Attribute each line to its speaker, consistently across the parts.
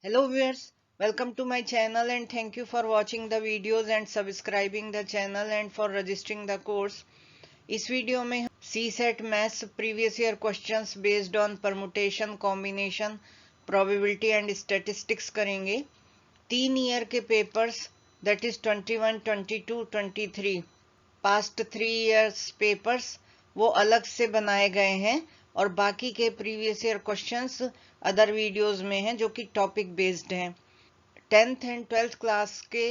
Speaker 1: Hello viewers, welcome to my channel and thank you for watching the videos and subscribing the channel and for registering the course. इस video में हम CSET maths previous year questions based on permutation, combination, probability and statistics करेंगे। 3 year के papers that is 21, 22, 23 past 3 years papers वो अलग से बनाए गए हैं और बाकी के previous year questions other videos में हैं जो कि टॉपिक बेस्ड हैं। 10th एंड 12th क्लास के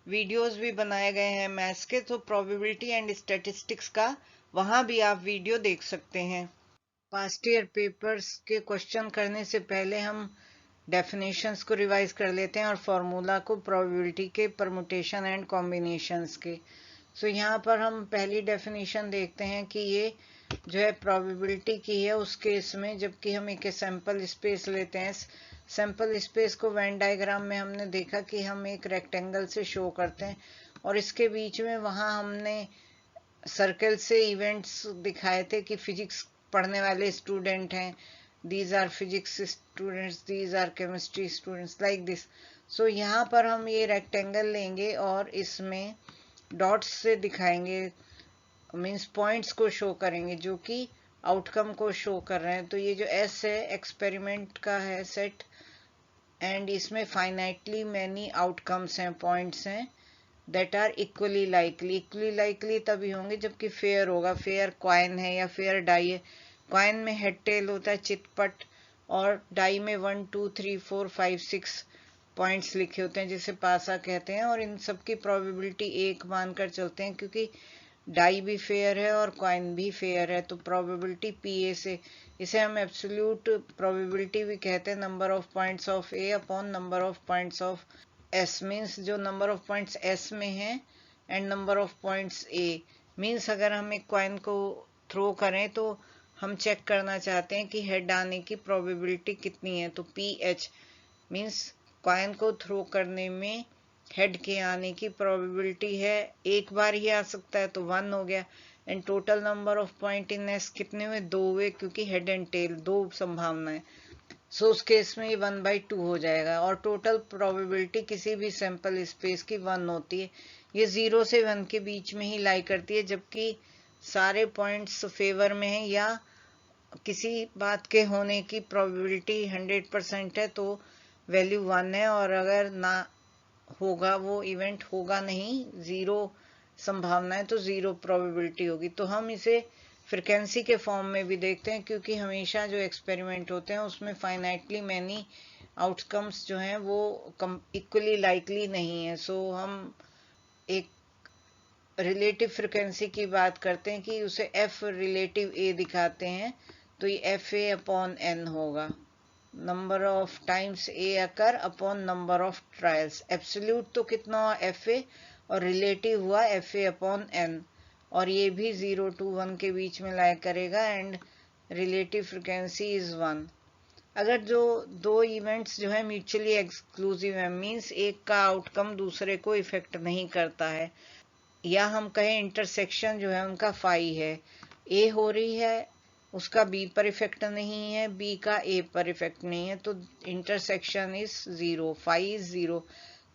Speaker 1: वीडियोस भी बनाए गए हैं मैथ्स के, तो प्रोबेबिलिटी एंड स्टैटिस्टिक्स का वहां भी आप वीडियो देख सकते हैं। पास्ट ईयर पेपर्स के क्वेश्चन करने से पहले हम डेफिनेशंस को रिवाइज कर लेते हैं और फॉर्मूला को प्रोबेबिलिटी के, परमुटेशन एंड कॉम्बिनेशंस के। सो यहाँ पर हम पहली डेफिनेशन देखते हैं कि ये जो है प्रोबेबिलिटी की है उस केस में जबकि हम एक सैंपल स्पेस लेते हैं। सैंपल स्पेस को वेन डायग्राम में हमने देखा कि हम एक रेक्टेंगल से शो करते हैं और इसके बीच में वहां हमने सर्कल से इवेंट्स दिखाए थे कि फिजिक्स पढ़ने वाले स्टूडेंट हैं, these are physics students, these are chemistry students, like this. So यहाँ पर हम ये रेक्टेंगल लेंगे और इसमें डॉट्स से दिखाएंगे, मीन्स पॉइंट्स को शो करेंगे जो कि आउटकम को शो कर रहे हैं। तो ये जो एस है एक्सपेरिमेंट का है सेट एंड इसमें फाइनाइटली मैनी आउटकम्स हैं, पॉइंट्स हैं दैट आर इक्वली लाइकली तभी होंगे जबकि फेयर होगा। फेयर कॉइन है या फेयर डाई है। कॉइन में हेड टेल होता है, चितपट, और डाई में 1 2 3 4 5 6 पॉइंट्स लिखे होते हैं जिसे पासा कहते हैं। और इन सब की प्रोबेबिलिटी 1 मानकर चलते हैं क्योंकि डाई भी फेयर है और कॉइन भी फेयर है। तो प्रोबेबिलिटी पीए से, इसे हम एब्सोल्यूट प्रोबेबिलिटी भी कहते हैं, number of points of A upon number of points of S. Means जो नंबर ऑफ पॉइंट्स एस में है and number of points A. Means अगर हम एक कॉइन को थ्रो करें तो हम चेक करना चाहते हैं कि हेड आने की प्रोबेबिलिटी कितनी है। तो पी एच मीन्स कॉइन को थ्रो करने में हेड के आने की प्रोबेबिलिटी है, एक बार ही आ सकता है तो 1 हो गया। And total number of point in S कितने हुए? 2 हुए क्योंकि हेड एंड टेल 2 संभावनाएं। सो उस केस में ये 1/2 हो जाएगा। और टोटल प्रोबेबिलिटी किसी भी सैंपल स्पेस की 1 होती है। ये 0 से 1 के बीच में ही लाई करती है जबकि सारे पॉइंट्स फेवर में है या किसी बात के होने की प्रोबेबिलिटी 100% है तो वैल्यू 1 है, और अगर ना होगा वो इवेंट होगा नहीं, 0 संभावना है तो 0 प्रोबेबिलिटी होगी। तो हम इसे फ्रिक्वेंसी के फॉर्म में भी देखते हैं क्योंकि हमेशा जो एक्सपेरिमेंट होते हैं उसमें फाइनाइटली मैनी आउटकम्स जो हैं वो इक्वली लाइकली नहीं है। सो हम एक रिलेटिव फ्रिक्वेंसी की बात करते हैं कि उसे एफ रिलेटिव ए दिखाते हैं, तो ये एफ ए अपॉन एन होगा, number of times A occur upon number of trials. Absolute तो कितना हुआ? एफ ए, और रिलेटिव हुआ एफ ए अपॉन एन, और ये भी 0 to 1 के बीच में लाई करेगा एंड रिलेटिव फ्रिक्वेंसी इज 1। अगर जो दो इवेंट्स जो है म्यूचुअली एक्सक्लूसिव है, मींस एक का आउटकम दूसरे को इफेक्ट नहीं करता है, या हम कहें इंटरसेक्शन जो है उनका फाई है, ए हो रही है उसका बी पर इफेक्ट नहीं है, बी का ए पर इफेक्ट नहीं है, तो इंटरसेक्शन इज 0, फाई इज 0।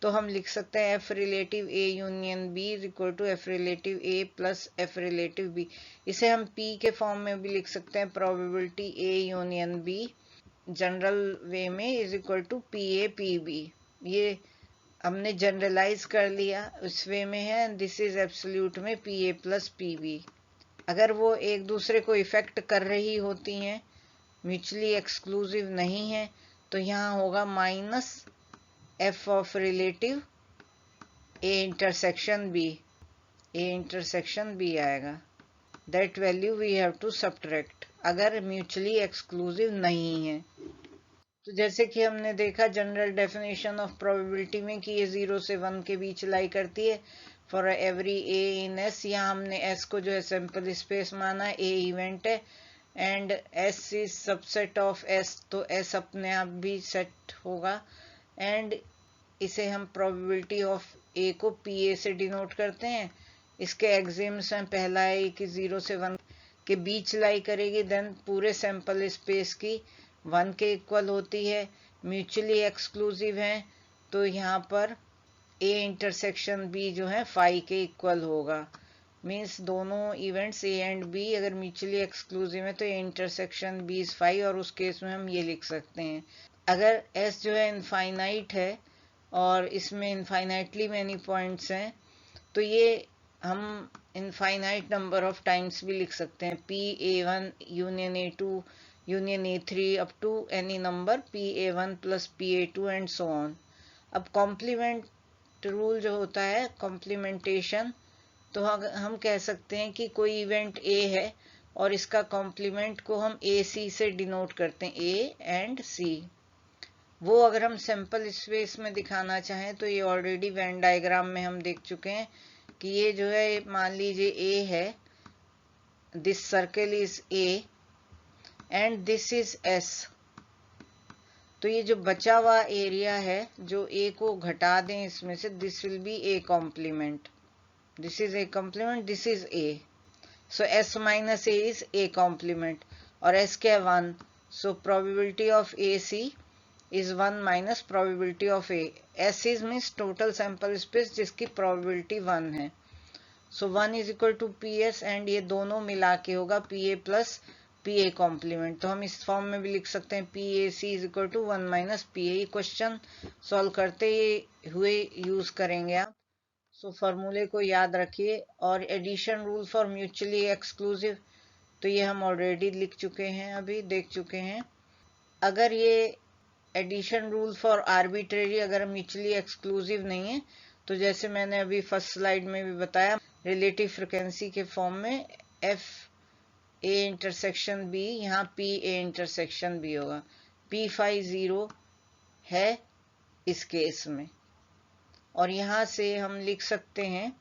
Speaker 1: तो हम लिख सकते हैं F relative A union B is equal to F relative A plus F relative B. इसे हम पी के फॉर्म में भी लिख सकते हैं, probability A union B general way में is equal to P A P B. ये हमने जनरलाइज कर लिया उस वे में है। दिस इज एब्सोल्यूट में P A plus P B. अगर वो एक दूसरे को इफेक्ट कर रही होती हैं, म्यूचुअली एक्सक्लूसिव नहीं है, तो यहाँ होगा minus F of relative A intersection B, A intersection B आएगा। That value we have to subtract अगर म्यूचुअली एक्सक्लूसिव नहीं है। तो जैसे कि हमने देखा जनरल डेफिनेशन ऑफ प्रोबेबिलिटी में कि ये 0 से 1 के बीच लाई करती है for every A in S. यहाँ हमने एस को जो है सैंपल स्पेस माना, ए इवेंट है and S is subset of S, तो एस अपने आप भी सेट होगा एंड इसे हम प्रोबेबिलिटी ऑफ ए को पी ए से डिनोट करते हैं। इसके एग्जिम्स हैं, पहला है कि 0 से 1 के बीच लाई करेगी, देन पूरे सैंपल स्पेस की 1 के इक्वल होती है, म्यूचुअली एक्सक्लूसिव हैं तो यहाँ पर A इंटरसेक्शन B जो है फाई के इक्वल होगा। मीन्स दोनों इवेंट्स A एंड B अगर म्यूचुअली एक्सक्लूसिव है तो A intersection B is phi, और उस केस में हम ये लिख सकते हैं। अगर S जो है इनफाइनाइट है और इसमें इनफाइनाइटली मैनी पॉइंट्स हैं तो ये हम इनफाइनाइट नंबर ऑफ टाइम्स भी लिख सकते हैं। PA1 union A2 union A3 up to any number PA1 plus PA2 and so on. अब कॉम्प्लीमेंट रूल जो होता है, कॉम्प्लीमेंटेशन, तो हम कह सकते हैं कि कोई इवेंट A है और इसका कॉम्प्लीमेंट को हम AC से डिनोट करते हैं, A एंड C। वो अगर हम सैंपल स्पेस में दिखाना चाहें तो ये ऑलरेडी वेन डायग्राम में हम देख चुके हैं कि ये जो है मान लीजिए A है, this circle is A and this is S। तो ये जो बचा हुआ एरिया है जो A को घटा दें इसमें से, this will be A complement, this is A complement, this is A। So S minus A is A complement और S क्या है 1, so probability of AC is 1 minus probability of A. S is means total sample space जिसकी probability 1 है। So 1 is equal to PS and ये दोनों मिला के होगा PA plus PA complement। तो हम इस फॉर्म में भी लिख सकते हैं PAC is equal to 1 minus PA। ये क्वेश्चन सॉल्व करते हुए यूज करेंगे आप। सो फॉर्मूले को याद रखिए। और addition rule for mutually exclusive, तो ये हम ऑलरेडी लिख चुके हैं, अभी देख चुके हैं। अगर ये एडिशन रूल फॉर आर्बिट्रेरी अगर म्यूचुअली एक्सक्लूसिव नहीं है तो जैसे मैंने अभी फर्स्ट स्लाइड में भी बताया, रिलेटिव फ्रिक्वेंसी के फॉर्म में F A इंटरसेक्शन B, यहाँ P A इंटरसेक्शन B होगा। P फाई 0 है इस केस में। और यहाँ से हम लिख सकते हैं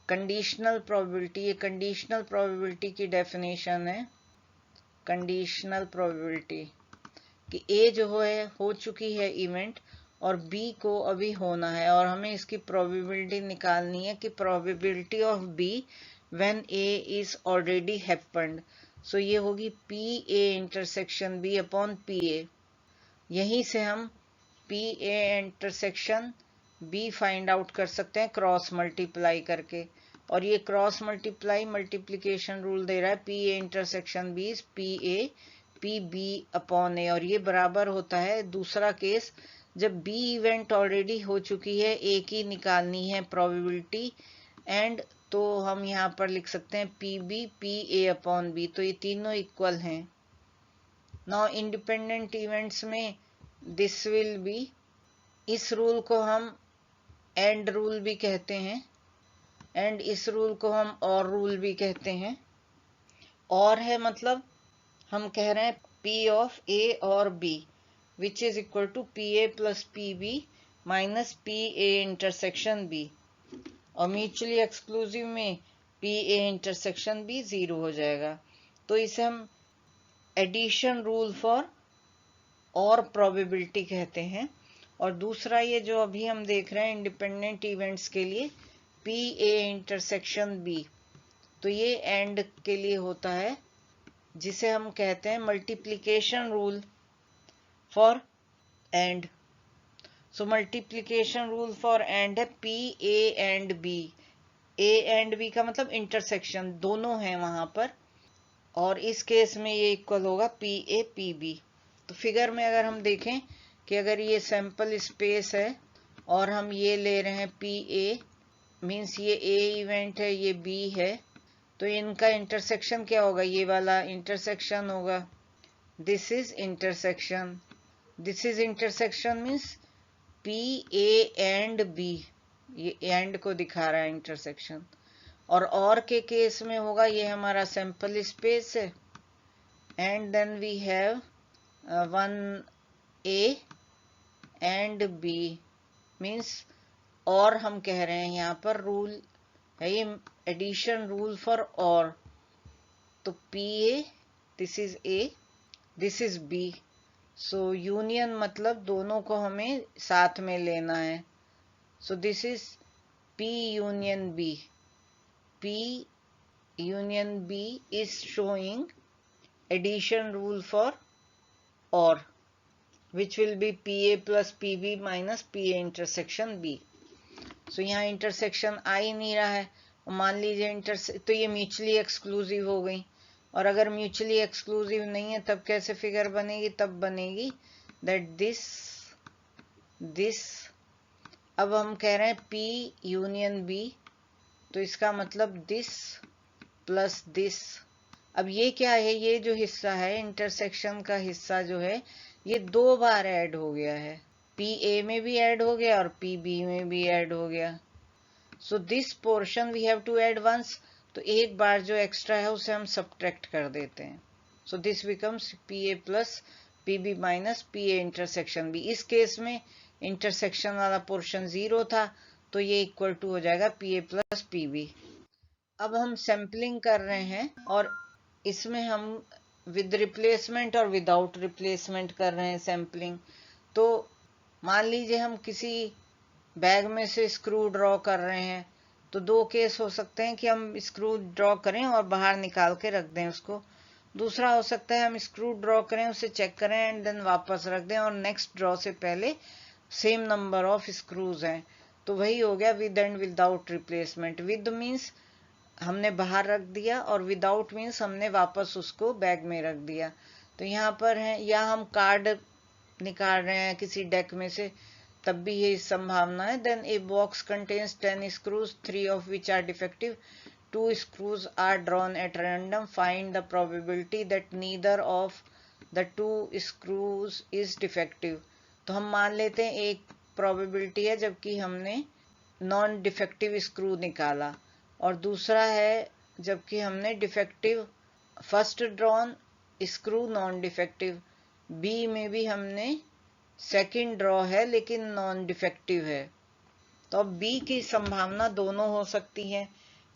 Speaker 1: कंडीशनल प्रोबेबिलिटी। ये कंडीशनल प्रोबेबिलिटी की डेफिनेशन है। कंडीशनल प्रोबेबिलिटी कि A जो है हो चुकी है इवेंट और B को अभी होना है, और हमें इसकी प्रोबेबिलिटी निकालनी है कि probability of B when A is already happened. So ये होगी PA intersection B upon PA। यहीं से हम PA intersection B find out कर सकते हैं क्रॉस मल्टीप्लाई करके। और ये क्रॉस मल्टीप्लाई मल्टीप्लीकेशन रूल दे रहा है PA intersection B is PA PB upon A, और ये बराबर होता है दूसरा केस जब B इवेंट ऑलरेडी हो चुकी है, A की निकालनी है प्रोबेबिलिटी, एंड तो हम यहाँ पर लिख सकते हैं PB PA अपॉन B। तो ये तीनों इक्वल हैं। नाउ इंडिपेंडेंट इवेंट्स में दिस विल बी, इस रूल को हम एंड रूल भी कहते हैं एंड इस रूल को हम और रूल भी कहते हैं। और है मतलब हम कह रहे हैं P ऑफ A और B which is equal to PA plus PB minus PA intersection B, और म्यूचुअली एक्सक्लूसिव में PA इंटरसेक्शन B 0 हो जाएगा। तो इसे हम एडिशन रूल फॉर और प्रोबेबिलिटी कहते हैं। और दूसरा ये जो अभी हम देख रहे हैं इंडिपेंडेंट इवेंट्स के लिए PA इंटरसेक्शन B, तो ये एंड के लिए होता है जिसे हम कहते हैं multiplication rule for and. So multiplication rule for and है PA and B। A and B का मतलब इंटरसेक्शन दोनों हैं वहां पर, और इस केस में ये इक्वल होगा PA PB। तो फिगर में अगर हम देखें कि अगर ये सैंपल स्पेस है और हम ये ले रहे हैं PA, मीन्स ये A इवेंट है, ये B है, तो इनका इंटरसेक्शन क्या होगा, ये वाला इंटरसेक्शन होगा। This is intersection, this is intersection means PA and B, ये एंड को दिखा रहा है इंटरसेक्शन। और के केस में होगा ये हमारा सैंपल स्पेस है and then we have 1A and B, means और हम कह रहे हैं यहाँ पर रूल है ये एडिशन रूल फॉर और। तो PA this is A, this is B, so union मतलब दोनों को हमें साथ में लेना है। So this is P union B, P union B is showing addition rule for और। which will be PA plus PB minus PA intersection B. So यहाँ इंटरसेक्शन आ ही नहीं रहा है, मान लीजिए तो ये म्यूचुअली एक्सक्लूसिव हो गई, और अगर म्यूचुअली एक्सक्लूसिव नहीं है तब कैसे फिगर बनेगी, तब बनेगी दैट दिस अब हम कह रहे हैं P यूनियन B, तो इसका मतलब दिस प्लस दिस। अब ये क्या है, ये जो हिस्सा है इंटरसेक्शन का हिस्सा जो है ये 2 बार ऐड हो गया है, PA में भी ऐड हो गया और PB में भी ऐड हो गया। So this portion we have to add once, तो एक बार जो एक्स्ट्रा है उसे हम सब्ट्रैक्ट कर देते हैं। So this becomes PA plus PB minus PA intersection B। इस केस में इंटरसेक्शन वाला पोर्शन 0 था, तो ये इक्वल टू हो जाएगा PA प्लस PB। अब हम सैम्पलिंग कर रहे हैं और इसमें हम विद रिप्लेसमेंट और विदाउट रिप्लेसमेंट कर रहे हैं सैम्पलिंग। तो मान लीजिए हम किसी बैग में से स्क्रू ड्रॉ कर रहे हैं, तो 2 केस हो सकते हैं कि हम स्क्रू ड्रॉ करें और बाहर निकाल के रख दें उसको। दूसरा हो सकता है हम स्क्रू ड्रॉ करें, उसे चेक करें एंड देन वापस रख दें, और नेक्स्ट ड्रॉ से पहले सेम नंबर ऑफ स्क्रूज हैं। तो वही हो गया with and without replacement. With means हमने बाहर रख दिया और विदाउट मीन्स हमने वापस उसको बैग में रख दिया। तो यहाँ पर है, या हम कार्ड निकाल रहे हैं किसी डेक में से, तब भी ये संभावना है। Then a box contains 10 screws, 3 of which are defective, 2 screws are drawn at random, find the probability that neither of the 2 screws is defective। तो हम मान लेते हैं एक प्रोबेबिलिटी है जबकि हमने नॉन डिफेक्टिव स्क्रू निकाला, और दूसरा है जबकि हमने defective first drawn screw non defective, B में भी हमने सेकंड ड्रॉ है लेकिन नॉन डिफेक्टिव है। तो अब बी की संभावना दोनों हो सकती है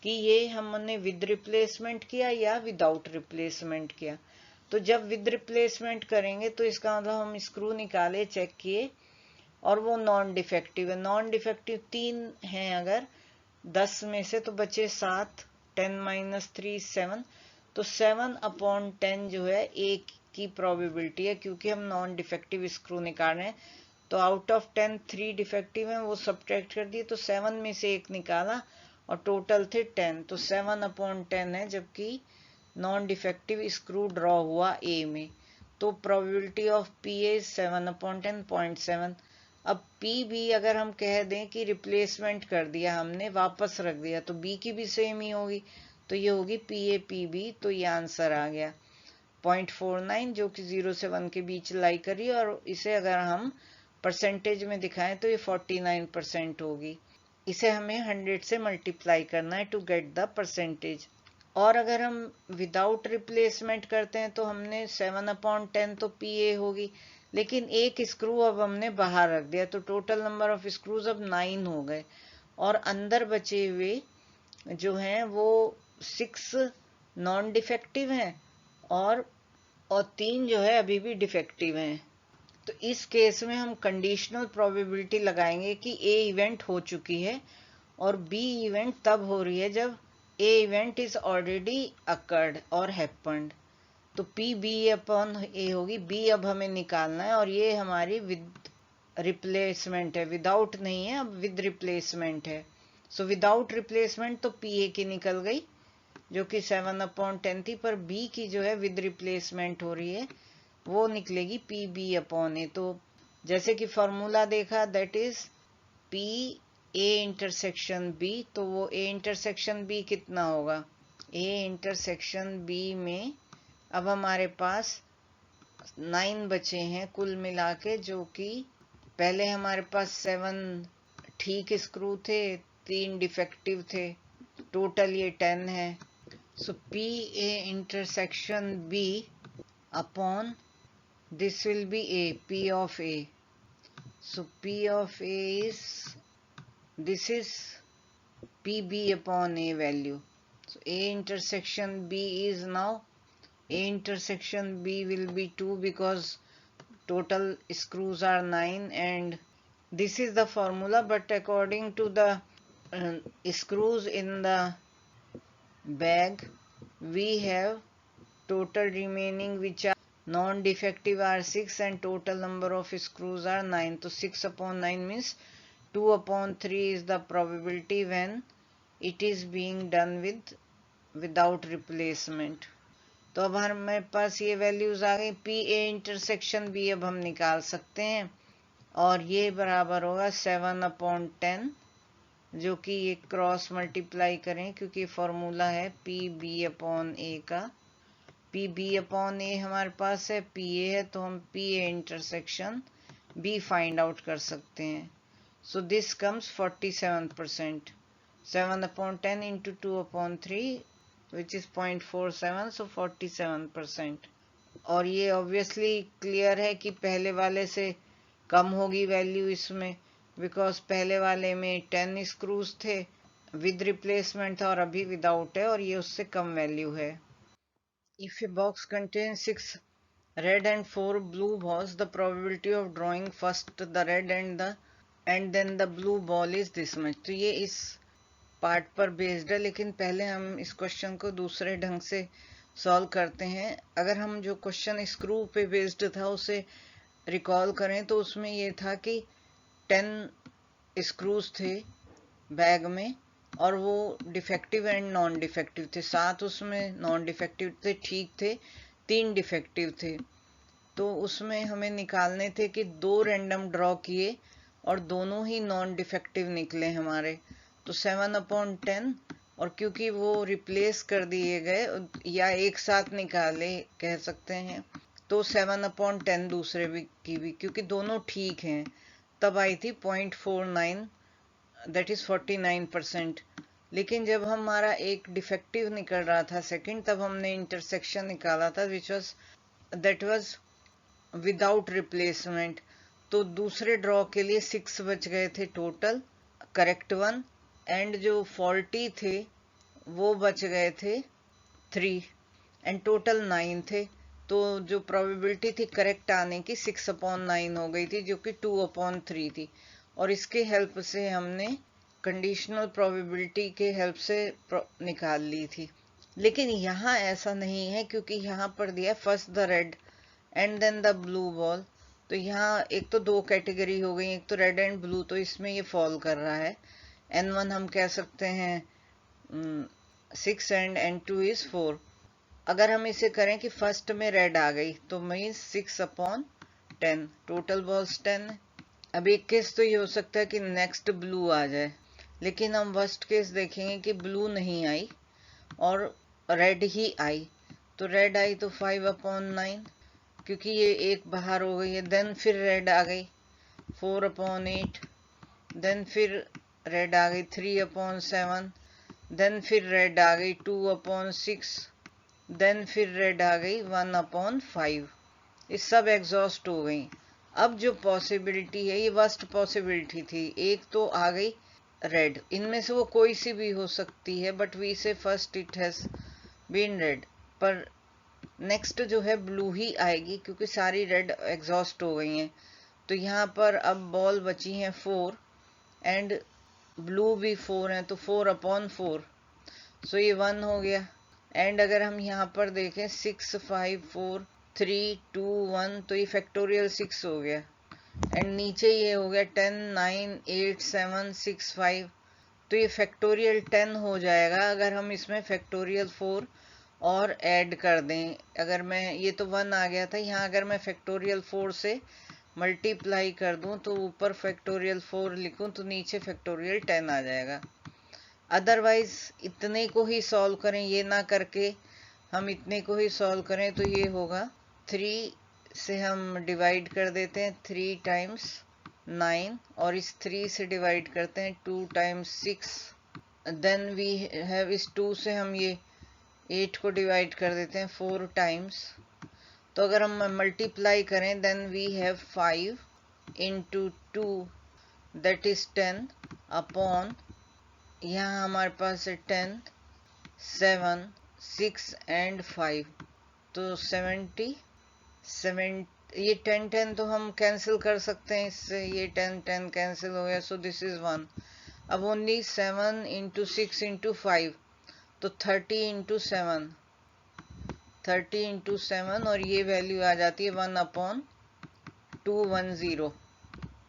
Speaker 1: कि ये हमने विद रिप्लेसमेंट किया या विदाउट रिप्लेसमेंट किया। तो जब विद रिप्लेसमेंट करेंगे तो इसका मतलब हम स्क्रू निकाले, चेक किए और वो नॉन डिफेक्टिव है। नॉन डिफेक्टिव 3 हैं अगर 10 में से, तो बचे 7, 10 माइनस 3 7, तो 7/10 जो है एक की प्रोबेबिलिटी है, क्योंकि हम नॉन डिफेक्टिव स्क्रू निकाल रहे हैं। तो आउट ऑफ 10 3 डिफेक्टिव हैं, वो सब्ट्रैक्ट कर दिए, तो 7 में से एक निकाला और टोटल थे 10, तो 7/10 है, जबकि नॉन डिफेक्टिव स्क्रू ड्रॉ हुआ ए में। तो प्रोबेबिलिटी ऑफ पी ए 7/10 0.7। अब पी बी अगर हम कह दें कि रिप्लेसमेंट कर दिया हमने, वापस रख दिया, तो बी की भी सेम ही होगी, तो ये होगी पी ए पी बी। तो ये आंसर आ गया 0.49, जो कि 0 से 1 के बीच लाई करी, और इसे अगर हम परसेंटेज में दिखाएं तो ये 49% होगी। इसे हमें 100 से मल्टीप्लाई करना है टू गेट द परसेंटेज। और अगर हम विदाउट रिप्लेसमेंट करते हैं तो हमने 7/10 तो पी ए होगी, लेकिन एक स्क्रू अब हमने बाहर रख दिया, तो टोटल नंबर ऑफ स्क्रूज अब 9 हो गए, और अंदर बचे हुए जो हैं वो 6 नॉन डिफेक्टिव हैं और 3 जो है अभी भी डिफेक्टिव हैं। तो इस केस में हम कंडीशनल प्रोबेबिलिटी लगाएंगे कि ए इवेंट हो चुकी है और बी इवेंट तब हो रही है जब ए इवेंट इज ऑलरेडी अकर्ड और हैपेंड। तो पी बी अपॉन ए होगी, बी अब हमें निकालना है, और ये हमारी विद रिप्लेसमेंट है, विदाउट नहीं है, अब विद रिप्लेसमेंट है। सो विदाउट रिप्लेसमेंट तो पी ए की निकल गई जो कि 7/10 थी, पर बी की जो है विद रिप्लेसमेंट हो रही है, वो निकलेगी पी बी अपॉन ए। तो जैसे कि फॉर्मूला देखा, that is P A intersection B, तो वो ए इंटरसेक्शन बी कितना होगा, ए इंटरसेक्शन बी में अब हमारे पास 9 बचे हैं कुल मिला के, जो कि पहले हमारे पास 7 ठीक स्क्रू थे, 3 डिफेक्टिव थे, टोटल ये 10 है। So P A intersection B upon this will be a p of a, so p of a is, this is pb upon a value, so a intersection b is now, a intersection b will be 2 because total screws are 9, and this is the formula, but according to the screws in the bag we have total remaining which are non defective are 6 and total number of screws are 9. तो 6/9 means 2/3 is the probability when it is being done without replacement. तो अब हमारे पास ये values आ गई. P A intersection भी अब हम निकाल सकते हैं और ये बराबर होगा 7/10, जो कि ये क्रॉस मल्टीप्लाई करें क्योंकि फॉर्मूला है पी बी अपॉन ए का. पी बी अपॉन ए हमारे पास है, पी ए है, तो हम P A intersection B find out कर सकते हैं. So this comes 47%. 7/10 into 2/3 which is 0.47, so 47%. और ये obviously clear है कि पहले वाले से कम होगी वैल्यू इसमें, बिकॉज पहले वाले में 10 स्क्रूज थे, विद रिप्लेसमेंट था, और अभी विदाउट है, और ये उससे कम वैल्यू है. If a box contains 6 red and 4 blue balls, the probability of drawing first the red and then the blue ball is this much. तो ये इस पार्ट पर बेस्ड है, लेकिन पहले हम इस क्वेश्चन को दूसरे ढंग से सॉल्व करते हैं. अगर हम जो क्वेश्चन स्क्रू पे बेस्ड था उसे रिकॉल करें तो उसमें ये था कि 10 स्क्रूज थे बैग में और वो डिफेक्टिव एंड नॉन डिफेक्टिव थे. 7 उसमें नॉन डिफेक्टिव थे, ठीक थे, 3 डिफेक्टिव थे. तो उसमें हमें निकालने थे कि 2 रैंडम ड्रॉ किए और दोनों ही नॉन डिफेक्टिव निकले हमारे. तो 7/10, और क्योंकि वो रिप्लेस कर दिए गए या एक साथ निकाले कह सकते हैं, तो 7/10 दूसरे की भी, क्योंकि दोनों ठीक हैं, तब आई थी 0.49, दैट इज 49%. लेकिन जब हमारा एक डिफेक्टिव निकल रहा था सेकंड, तब हमने इंटरसेक्शन निकाला था दैट वाज विदाउट रिप्लेसमेंट. तो दूसरे ड्रॉ के लिए 6 बच गए थे टोटल, करेक्ट 1, एंड जो फॉल्टी थे वो बच गए थे 3, एंड टोटल 9 थे. तो जो प्रोबेबिलिटी थी करेक्ट आने की 6/9 हो गई थी, जो कि 2/3 थी. और इसके हेल्प से हमने कंडीशनल प्रोबेबिलिटी के हेल्प से निकाल ली थी. लेकिन यहाँ ऐसा नहीं है, क्योंकि यहाँ पर दिया first the red and then the blue ball. तो यहाँ एक तो 2 कैटेगरी हो गई, एक तो रेड एंड ब्लू, तो इसमें ये फॉल कर रहा है. N1 हम कह सकते हैं 6 एंड N2 is 4. अगर हम इसे करें कि फर्स्ट में रेड आ गई तो मीन्स 6/10, टोटल बॉल्स 10. अब एक केस तो ये हो सकता है कि नेक्स्ट ब्लू आ जाए, लेकिन हम फर्स्ट केस देखेंगे कि ब्लू नहीं आई और रेड ही आई. तो रेड आई तो 5/9, क्योंकि ये एक बाहर हो गई है. देन फिर रेड आ गई 4/8, देन फिर रेड आ गई 3/7, देन फिर रेड आ गई 2/6, देन फिर रेड आ गई 1/5. ये सब एग्जॉस्ट हो गई. अब जो पॉसिबिलिटी है, ये वर्स्ट पॉसिबिलिटी थी, एक तो आ गई रेड, इनमें से वो कोई सी भी हो सकती है, but we say first it has been red. पर नेक्स्ट जो है ब्लू ही आएगी, क्योंकि सारी रेड एग्जॉस्ट हो गई हैं. तो यहाँ पर अब बॉल बची हैं 4 एंड ब्लू भी 4 है, तो 4/4, सो ये 1 हो गया. एंड अगर हम यहाँ पर देखें 6, 5, 4, 3, 2, 1, तो ये फैक्टोरियल 6 हो गया. एंड नीचे ये हो गया 10, 9, 8, 7, 6, 5, तो ये फैक्टोरियल 10 हो जाएगा अगर हम इसमें फैक्टोरियल 4 और ऐड कर दें. अगर मैं, ये तो 1 आ गया था, यहाँ अगर मैं फैक्टोरियल 4 से मल्टीप्लाई कर दूं तो ऊपर फैक्टोरियल 4 लिखूं तो नीचे फैक्टोरियल 10 आ जाएगा. अदरवाइज इतने को ही सॉल्व करें, ये ना करके हम इतने को ही सॉल्व करें तो ये होगा 3 से हम डिवाइड कर देते हैं 3 टाइम्स 9, और इस 3 से डिवाइड करते हैं 2 टाइम्स 6. देन वी हैव, इस 2 से हम ये 8 को डिवाइड कर देते हैं 4 टाइम्स. तो अगर हम मल्टीप्लाई करें then we have 5 into 2 that is 10 upon, यहाँ हमारे पास है 10, 7, 6 एंड 5, तो 7, ये 10 तो हम कैंसिल कर सकते हैं इससे, ये 10 कैंसिल हो गया, सो दिस इज 1. अब ओनली 7 into 6 into 5, तो 30 into 7, 30 इंटू 7 और ये वैल्यू आ जाती है 1/210,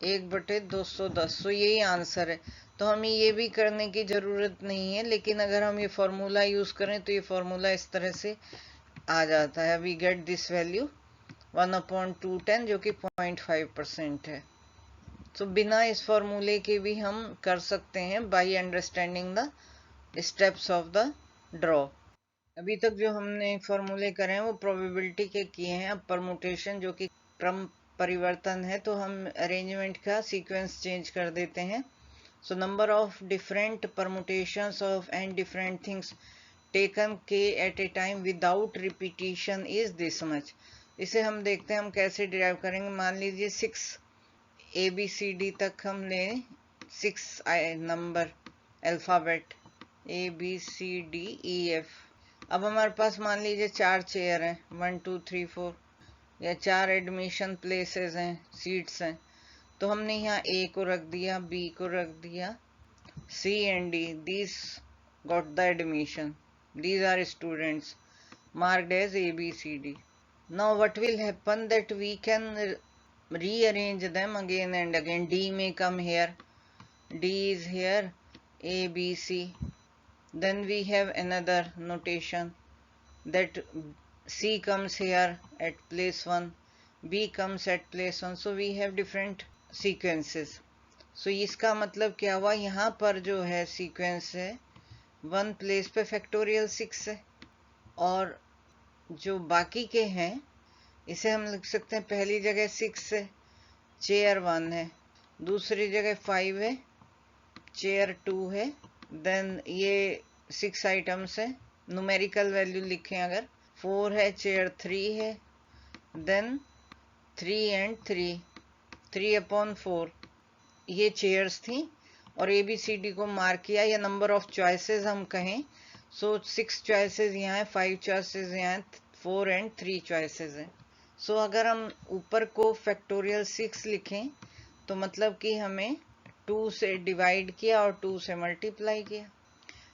Speaker 1: 1/210। तो यही आंसर है। तो हमें ये भी करने की ज़रूरत नहीं है, लेकिन अगर हम ये फॉर्मूला यूज़ करें तो ये फॉर्मूला इस तरह से आ जाता है। वी गेट दिस वैल्यू 1/210 जो कि 0.5% है। तो बिना इस फॉर्मूले के भी हम कर सकते हैं by understanding the steps of the draw. अभी तक जो हमने फॉर्मूले करे हैं वो प्रोबेबिलिटी के किए हैं। अब परमुटेशन जो कि क्रम परिवर्तन है, तो हम अरेंजमेंट का सीक्वेंस चेंज कर देते हैं। So number of different permutations of n different things taken k at a time without repetition is this much. इसे हम देखते हैं हम कैसे डिराइव करेंगे। मान लीजिए 6 ABCD तक हम लें, 6 नंबर अल्फाबेट ABCDEF। अब हमारे पास मान लीजिए 4 चेयर हैं, 1 2 3 4, या 4 एडमिशन प्लेसेस हैं, सीट्स हैं। तो हमने यहाँ A को रख दिया, B को रख दिया, C and D, these got the admission, these are students marked as ABCD. Now what will happen that we can rearrange them again and again. D may come here, D is here, ABC. Then we have another notation that C comes here at place 1, B comes at place 1. So we have different sequences. So इसका मतलब क्या हुआ, यहाँ पर जो है sequence है 1 place पे फैक्टोरियल 6 है, और जो बाकी के हैं इसे हम लिख सकते हैं पहली जगह 6 है, चेयर 1 है, दूसरी जगह 5 है, चेयर 2 है, देन ये 6 आइटम्स है, न्यूमेरिकल वैल्यू लिखें अगर 4 है, चेयर 3 है, देन 3 and 3, 3/4 ये चेयर्स थी, और ABCD को मार्क किया, या नंबर ऑफ चॉइसेस हम कहें। सो 6 चॉइसेस यहाँ है, 5 चॉइसेस यहाँ है, 4 and 3 चॉइसेस है। सो अगर हम ऊपर को फैक्टोरियल 6 लिखें तो मतलब कि हमें 2 से डिवाइड किया और 2 से मल्टीप्लाई किया।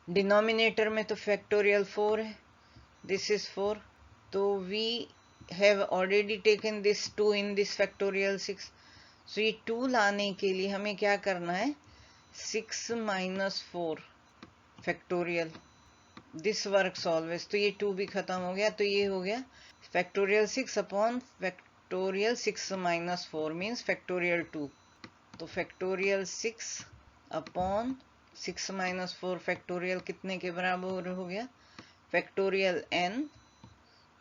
Speaker 1: डिनोमिनेटर में तो फैक्टोरियल 4 है, दिस इज 4, तो we have already taken this 2 in this factorial 6। So ये 2 लाने के लिए हमें क्या करना है, 6 - 4 फैक्टोरियल, दिस वर्क्स ऑलवेज। तो ये 2 भी खत्म हो गया, तो ये हो गया factorial 6 upon factorial 6 - 4 means factorial 2। तो फैक्टोरियल 6 अपॉन 6 - 4 फैक्टोरियल कितने के बराबर हो गया, factorial n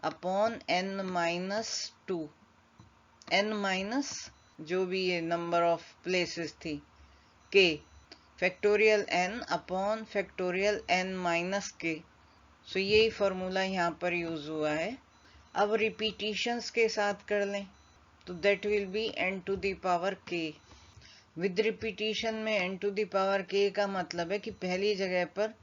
Speaker 1: upon n - 2, n minus जो भी ये नंबर ऑफ प्लेसेस थी k, factorial n upon factorial n - k। सो यही फॉर्मूला यहाँ पर यूज हुआ है। अब रिपीटिशंस के साथ कर लें तो that will B n⁻k। With repetition में n⁻k का मतलब है कि पहली जगह पर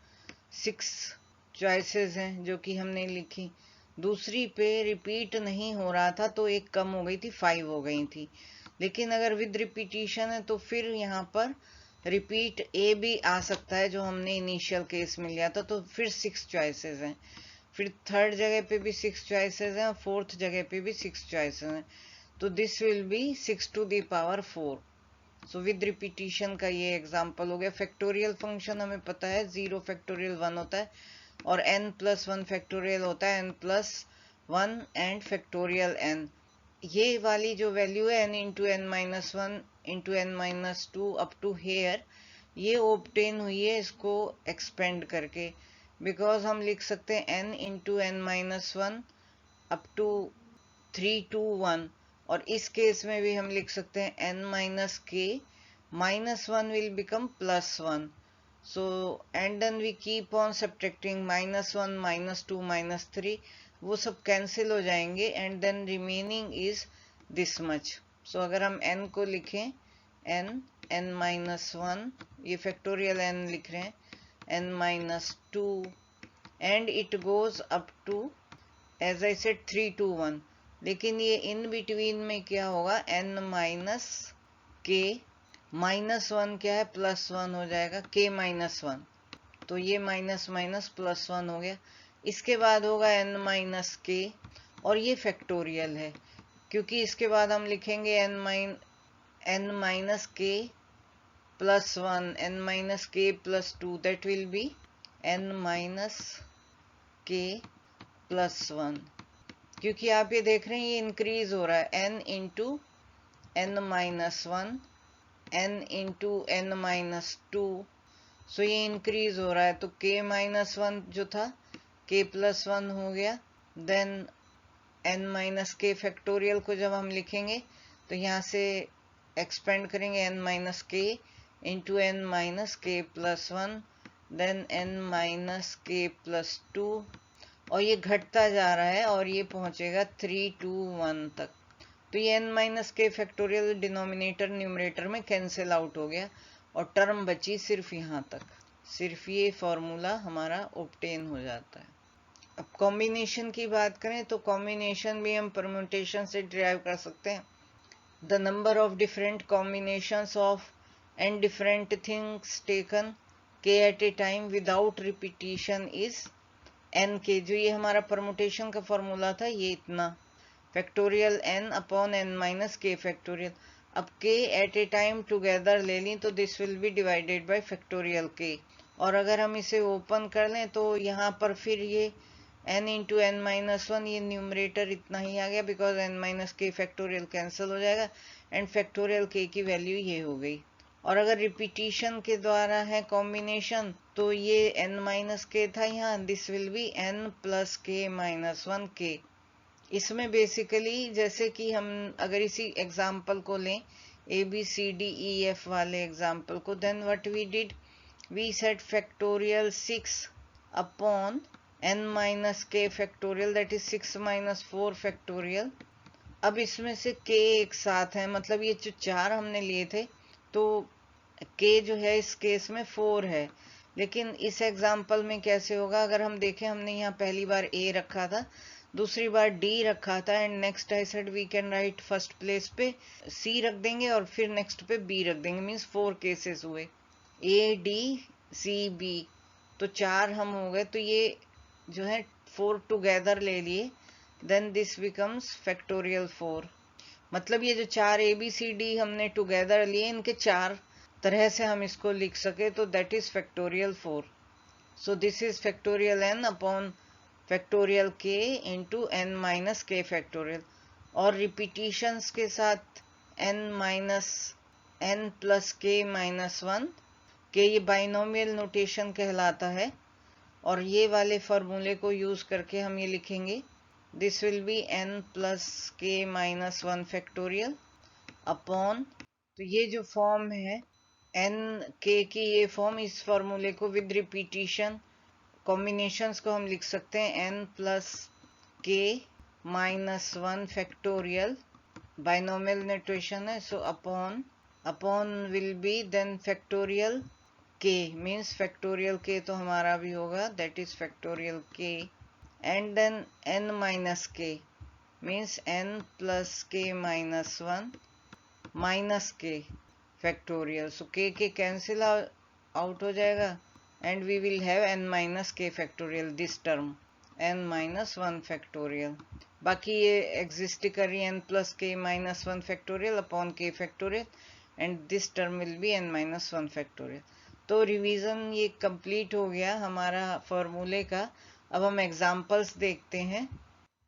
Speaker 1: 6 चॉइसेस हैं जो कि हमने लिखी, दूसरी पे रिपीट नहीं हो रहा था तो एक कम हो गई थी, 5 हो गई थी। लेकिन अगर विद रिपीटिशन है तो फिर यहाँ पर रिपीट ए भी आ सकता है जो हमने इनिशियल केस में लिया था, तो फिर 6 चॉइसेस हैं, फिर थर्ड जगह पे भी 6 चॉइसेस हैं, फोर्थ जगह पे भी 6 चॉइसेस हैं, तो this will B 6⁴। So with repetition का ये एग्जांपल हो गया। फैक्टोरियल फंक्शन हमें पता है 0 फैक्टोरियल 1 होता है और n+1 फैक्टोरियल होता है n+1 एंड फैक्टोरियल n। ये वाली जो वैल्यू है n × n-1 × n-2 up to here, ये ऑब्टेन हुई है इसको एक्सपेंड करके, बिकॉज हम लिख सकते हैं n × n-1 up to 3 to 1, और इस केस में भी हम लिख सकते हैं n-k -1 will become +1. So and then we keep on subtracting -1 -2 -3, वो सब कैंसिल हो जाएंगे and then remaining is this much. So अगर हम n को लिखें n-1, ये फैक्टोरियल n लिख रहे हैं, n-2 and it goes up to as I said 3 to 1। लेकिन ये इन बिटवीन में क्या होगा, n-k -1 क्या है, +1 हो जाएगा, k -1, तो ये माइनस माइनस +1 हो गया। इसके बाद होगा n माइनस के, और ये फैक्टोरियल है क्योंकि इसके बाद हम लिखेंगे n माइनस के प्लस 1, n माइनस के plus 2, that will be n minus के प्लस 1। क्योंकि आप ये देख रहे हैं ये इंक्रीज हो रहा है, n into n minus 1, n into n minus 2, सो ये इंक्रीज हो रहा है। तो k माइनस 1 जो था k प्लस 1 हो गया। Then n minus k factorial को जब हम लिखेंगे तो यहाँ से एक्सपेंड करेंगे n माइनस के इंटू n माइनस के प्लस 1, देन n माइनस के प्लस 2, और ये घटता जा रहा है और ये पहुंचेगा 3 2 1 तक। तो ये n minus k factorial denominator numerator में कैंसिल आउट हो गया और टर्म बची सिर्फ यहाँ तक। सिर्फ ये फॉर्मूला हमारा ऑब्टेन हो जाता है। अब कॉम्बिनेशन की बात करें तो कॉम्बिनेशन भी हम परम्यूटेशन से डिराइव कर सकते हैं। The number of different combinations of n different things taken k at a time without repetition is n k. जो ये हमारा परम्यूटेशन का फॉर्मूला था ये इतना, factorial n upon n minus k factorial. अब k at a time together ले ली तो this will be divided by factorial k, और अगर हम इसे ओपन कर लें तो यहाँ पर फिर ये n इंटू एन माइनस 1, ये न्यूमरेटर इतना ही आ गया because n minus k factorial cancel हो जाएगा एंड फैक्टोरियल k की वैल्यू ये हो गई। और अगर रिपीटिशन के द्वारा है कॉम्बिनेशन तो ये n माइनस के था यहाँ, this will be n plus के माइनस 1 k। इसमें बेसिकली जैसे कि हम अगर इसी एग्जाम्पल को लें ABCDEF वाले एग्जाम्पल को, then what we did, we set factorial 6 upon n minus k factorial, that is 6 minus 4 factorial. अब इसमें से k एक साथ है, मतलब ये जो 4 हमने लिए थे तो k जो है इस केस में 4 है। लेकिन इस एग्जाम्पल में कैसे होगा, अगर हम देखें हमने यहाँ पहली बार a रखा था, दूसरी बार d रखा था, and next I said we can write first place पे c रख देंगे और फिर नेक्स्ट पे b रख देंगे, मीन्स 4 केसेस हुए a d c b, तो 4 हम हो गए। तो ये जो है 4 टुगेदर ले लिए, देन दिस बिकम्स फैक्टोरियल 4। मतलब ये जो 4 ABCD हमने टुगेदर लिए इनके 4 तरह से हम इसको लिख सके तो that is factorial 4। So this is factorial n upon factorial k into n minus k factorial. और रिपीटिशंस के साथ n minus n plus k minus 1 के, ये बाइनोमियल नोटेशन कहलाता है, और ये वाले फॉर्मूले को यूज करके हम ये लिखेंगे, this will be n plus k minus 1 factorial upon, तो ये जो फॉर्म है n k की ये फॉर्म, इस फॉर्मूले को विद रिपीटिशन कॉम्बिनेशंस को हम लिख सकते हैं n plus k minus 1 factorial, binomial notation है, so upon will be then factorial k, means factorial k तो हमारा भी होगा, that is factorial k, and then n minus k means n plus k minus 1 minus k factorial. So k के cancel out हो जाएगा and we will have n minus k factorial, this term n minus 1 factorial. बाकी ये exist कर रही है n plus k minus 1 factorial upon k factorial, and this term will be n minus 1 factorial. तो revision ये complete हो गया हमारा फॉर्मूले का। अब हम एग्जांपल्स देखते हैं।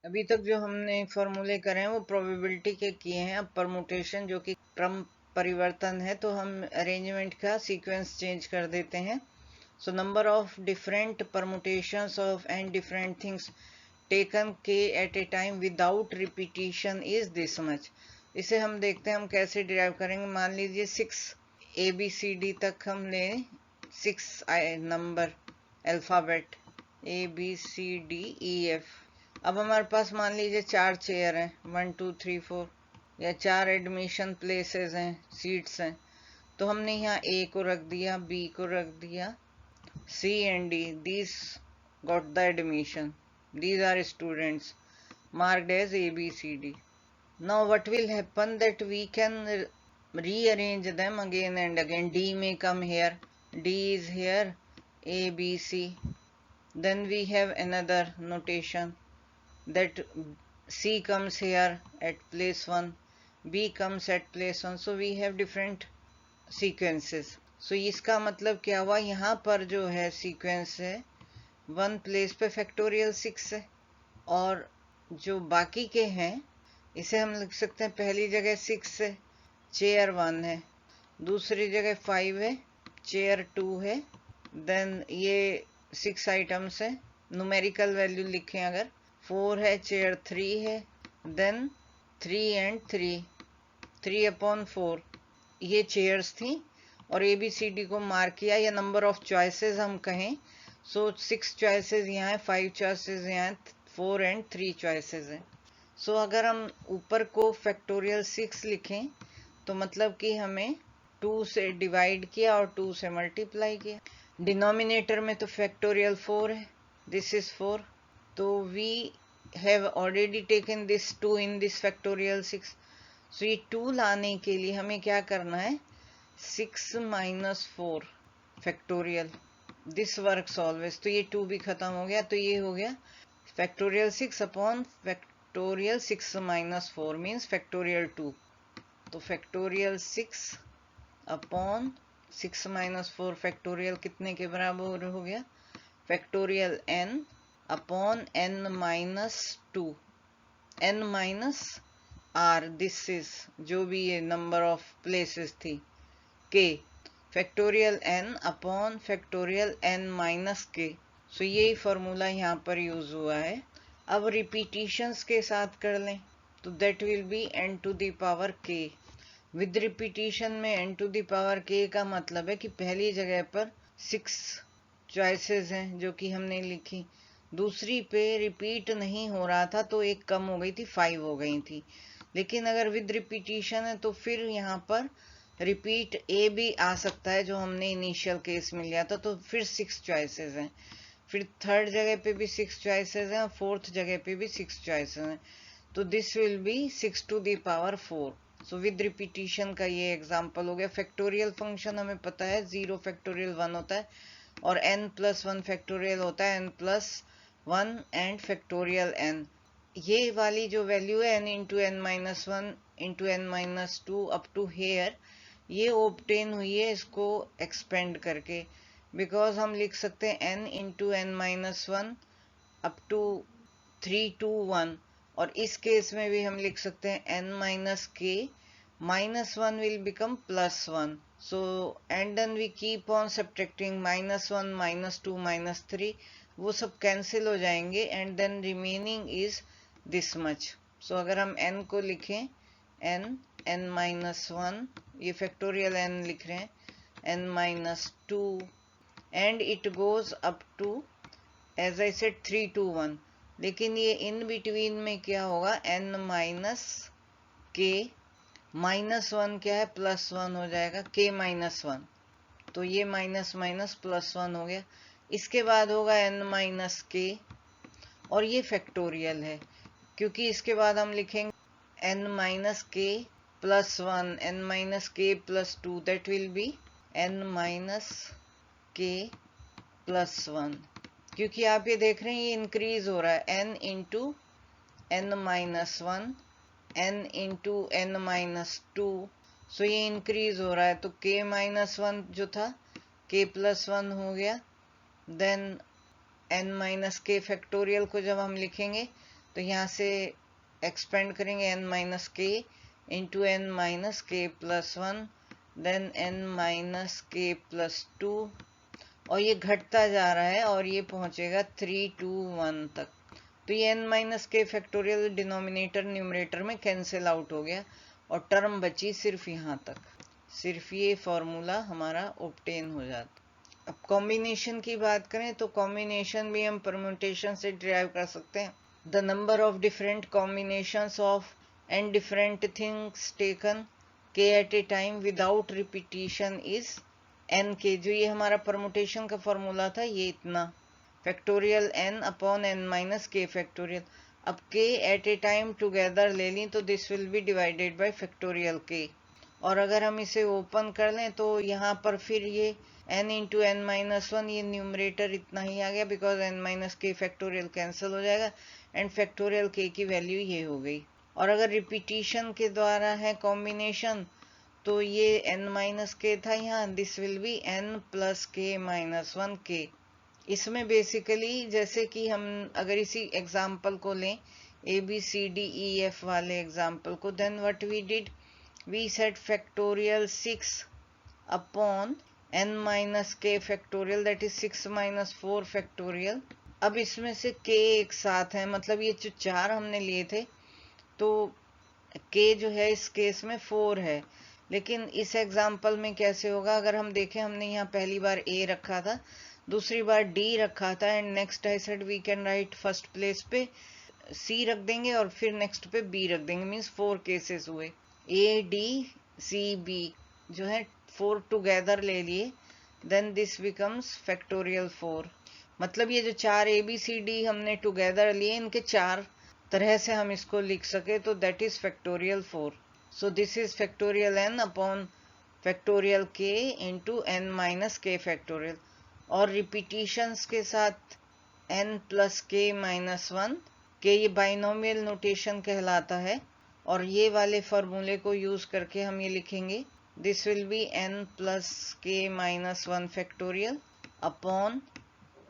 Speaker 1: अभी तक जो हमने फॉर्मूले करे हैं वो प्रोबेबिलिटी के किए हैं। अब परमुटेशन जो कि क्रम परिवर्तन है, तो हम अरेंजमेंट का सीक्वेंस चेंज कर देते हैं। So number of different permutations of n different things taken k at a time without repetition is this much. इसे हम देखते हैं हम कैसे डिराइव करेंगे। मान लीजिए 6 ABCD तक हम लें, 6 नंबर अल्फाबेट ABCDEF। अब हमारे पास मान लीजिए 4 चेयर हैं, 1 2 3 4, या 4 एडमिशन प्लेसेस हैं, सीट्स हैं, तो हमने यहाँ A को रख दिया, B को रख दिया, C and D, these got the admission, these are students marked as ABCD. Now what will happen that we can rearrange them again and again. D may come here, D is here, A B C, Then we have another notation that C comes here at place 1, B comes at place 1. So we have different sequences. So इसका मतलब क्या हुआ, यहाँ पर जो है sequence है 1 place पे फैक्टोरियल 6 है, और जो बाकी के हैं इसे हम लिख सकते हैं पहली जगह 6 है, चेयर 1 है, दूसरी जगह 5 है, चेयर 2 है, देन ये 6 आइटम्स है, न्यूमेरिकल वैल्यू लिखें अगर 4 है, चेयर 3 है, देन 3 एंड 3/4 ये चेयर्स थी, और ABCD को मार्क किया, या नंबर ऑफ चॉइसेस हम कहें, सो 6 चॉइसेस यहाँ है, 5 चॉइसेस यहाँ है, 4 एंड 3 चॉइसेस है। सो अगर हम ऊपर को फैक्टोरियल 6 लिखें तो मतलब कि हमें 2 से डिवाइड किया और 2 से मल्टीप्लाई किया। डिनोमिनेटर में तो फैक्टोरियल 4 है, दिस इज 4, तो we have already taken this 2 in this factorial 6। So ये 2 लाने के लिए हमें क्या करना है, 6 minus 4 factorial, this works always. तो ये 2 भी खत्म हो गया, तो ये हो गया factorial 6 upon factorial 6 minus 4 means factorial 2। तो फैक्टोरियल 6 अपॉन 6 माइनस 4 फैक्टोरियल कितने के बराबर हो गया, factorial n upon n minus 2, n minus r, this is जो भी ये नंबर ऑफ प्लेसेस थी k, factorial n upon factorial n minus k। सो यही फॉर्मूला यहाँ पर यूज हुआ है। अब रिपीटिशंस के साथ कर लें तो that will be n to the power k। With repetition में n to the power k का मतलब है कि पहली जगह पर 6 चॉइसेस हैं जो कि हमने लिखी, दूसरी पे रिपीट नहीं हो रहा था तो एक कम हो गई थी, 5 हो गई थी। लेकिन अगर विद रिपीटिशन है तो फिर यहाँ पर रिपीट ए भी आ सकता है जो हमने इनिशियल केस में लिया था, तो फिर 6 चॉइसेस हैं, फिर थर्ड जगह पे भी 6 चॉइसेस हैं, और फोर्थ जगह पे भी 6 चॉइसेस हैं, तो this will be 6 to the power 4। So with repetition का ये एग्जांपल हो गया। फैक्टोरियल फंक्शन हमें पता है 0 फैक्टोरियल 1 होता है, और n प्लस 1 फैक्टोरियल होता है n plus 1 and factorial n। ये वाली जो वैल्यू है n into n minus 1 into n minus 2 up to here, ये ऑब्टेन हुई है इसको एक्सपेंड करके, बिकॉज हम लिख सकते हैं n into n minus 1 up to 3 to 1, और इस केस में भी हम लिख सकते हैं n minus k minus 1 will become plus 1। So and then we keep on subtracting minus 1 minus 2 minus 3, वो सब कैंसिल हो जाएंगे, and then remaining is this much. So अगर हम n को लिखें n माइनस 1, ये फैक्टोरियल n लिख रहे हैं, n minus 2, and it goes up to as I said 3 to 1। लेकिन ये इन बिटवीन में क्या होगा, n माइनस k माइनस 1 क्या है, प्लस 1 हो जाएगा, k माइनस 1, तो ये माइनस माइनस प्लस 1 हो गया। इसके बाद होगा n माइनस k, और ये फैक्टोरियल है क्योंकि इसके बाद हम लिखेंगे n minus k plus 1, n minus k plus 2, that will be n minus k plus 1, क्योंकि आप ये देख रहे हैं ये इंक्रीज हो रहा है, n into n minus 1, n into n minus 2, सो ये इंक्रीज हो रहा है, तो k माइनस 1 जो था k प्लस 1 हो गया। Then n minus k factorial को जब हम लिखेंगे तो यहाँ से एक्सपेंड करेंगे n minus k into n minus k plus 1, then n minus k plus 2, और ये घटता जा रहा है और ये पहुंचेगा 3 to 1 तक। तो ये n minus k factorial denominator numerator में कैंसिल आउट हो गया, और टर्म बची सिर्फ यहाँ तक, सिर्फ ये फॉर्मूला हमारा ऑब्टेन हो जाता। अब कॉम्बिनेशन की बात करें तो कॉम्बिनेशन भी हम परम्यूटेशन से डिराइव कर सकते हैं। The number of different combinations of n different things taken k at a time without repetition is n k। जो ये हमारा परमुटेशन का फॉर्मूला था ये इतना, factorial n upon n minus k factorial. अब k at a time together ले ली तो this will be divided by factorial k, और अगर हम इसे ओपन कर लें तो यहाँ पर फिर ये n into n minus one, ये न्यूमरेटर इतना ही आ गया because n minus k factorial cancel हो जाएगा एंड फैक्टोरियल k की वैल्यू ये हो गई। और अगर रिपीटिशन के द्वारा है कॉम्बिनेशन तो ये n माइनस के था यहाँ, this will be n plus के माइनस वन के। इसमें बेसिकली जैसे कि हम अगर इसी एग्जाम्पल को लें ABCDEF वाले एग्जाम्पल को, then what we did, we set factorial 6 upon n minus k factorial, that is 6 minus 4 factorial. अब इसमें से k एक साथ है, मतलब ये जो 4 हमने लिए थे तो k जो है इस केस में 4 है। लेकिन इस एग्जाम्पल में कैसे होगा, अगर हम देखें हमने यहाँ पहली बार a रखा था, दूसरी बार d रखा था and next I said we can write first place पे c रख देंगे और फिर नेक्स्ट पे b रख देंगे, मीन्स 4 केसेस हुए, a d c b जो है 4 टुगेदर ले लिए, देन दिस बिकम्स फैक्टोरियल 4। मतलब ये जो 4 ABCD हमने टुगेदर लिए, इनके 4 तरह से हम इसको लिख सके तो that is factorial 4। So this is factorial n upon factorial k into n minus k factorial. और रिपीटिशंस के साथ n plus k minus one के, ये बाइनोमियल नोटेशन कहलाता है और ये वाले फॉर्मूले को यूज करके हम ये लिखेंगे, this will be n plus k minus one factorial upon